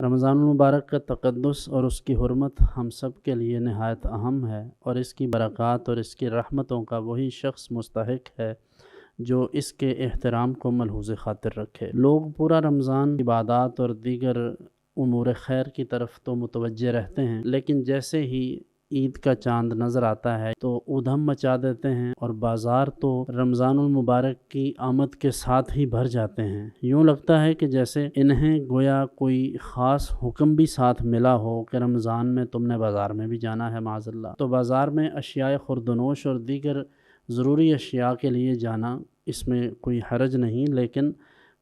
رمضان المبارک کا تقدس اور اس کی حرمت ہم سب کے لیے نہایت اہم ہے، اور اس کی برکات اور اس کی رحمتوں کا وہی شخص مستحق ہے جو اس کے احترام کو ملحوظ خاطر رکھے۔ لوگ پورا رمضان عبادات اور دیگر امور خیر کی طرف تو متوجہ رہتے ہیں، لیکن جیسے ہی عید کا چاند نظر آتا ہے تو ادھم مچا دیتے ہیں، اور بازار تو رمضان المبارک کی آمد کے ساتھ ہی بھر جاتے ہیں۔ یوں لگتا ہے کہ جیسے انہیں گویا کوئی خاص حکم بھی ساتھ ملا ہو کہ رمضان میں تم نے بازار میں بھی جانا ہے معاذ اللہ۔ تو بازار میں اشیاء خوردنوش اور دیگر ضروری اشیاء کے لیے جانا، اس میں کوئی حرج نہیں، لیکن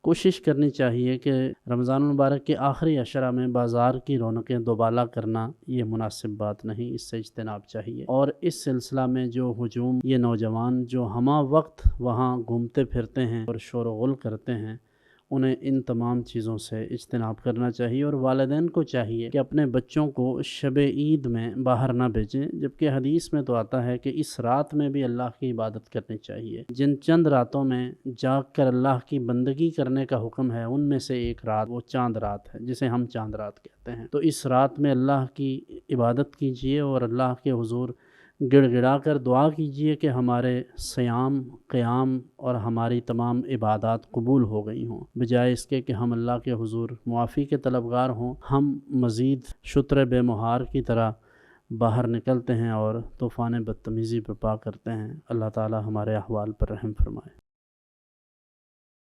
کوشش کرنی چاہیے کہ رمضان المبارک کے آخری عشرہ میں بازار کی رونقیں دوبالا کرنا یہ مناسب بات نہیں، اس سے اجتناب چاہیے۔ اور اس سلسلہ میں جو ہجوم یہ نوجوان جو ہمہ وقت وہاں گھومتے پھرتے ہیں اور شور و غل کرتے ہیں، انہیں ان تمام چیزوں سے اجتناب کرنا چاہیے، اور والدین کو چاہیے کہ اپنے بچوں کو شب عید میں باہر نہ بھیجیں، جبکہ حدیث میں تو آتا ہے کہ اس رات میں بھی اللہ کی عبادت کرنی چاہیے۔ جن چند راتوں میں جاگ کر اللہ کی بندگی کرنے کا حکم ہے، ان میں سے ایک رات وہ چاند رات ہے، جسے ہم چاند رات کہتے ہیں۔ تو اس رات میں اللہ کی عبادت کیجیے اور اللہ کے حضور گڑ گڑا کر دعا کیجیے کہ ہمارے صیام، قیام اور ہماری تمام عبادات قبول ہو گئی ہوں، بجائے اس کے کہ ہم اللہ کے حضور معافی کے طلبگار ہوں، ہم مزید شتر بے مہار کی طرح باہر نکلتے ہیں اور طوفان بدتمیزی برپا کرتے ہیں۔ اللہ تعالی ہمارے احوال پر رحم فرمائے۔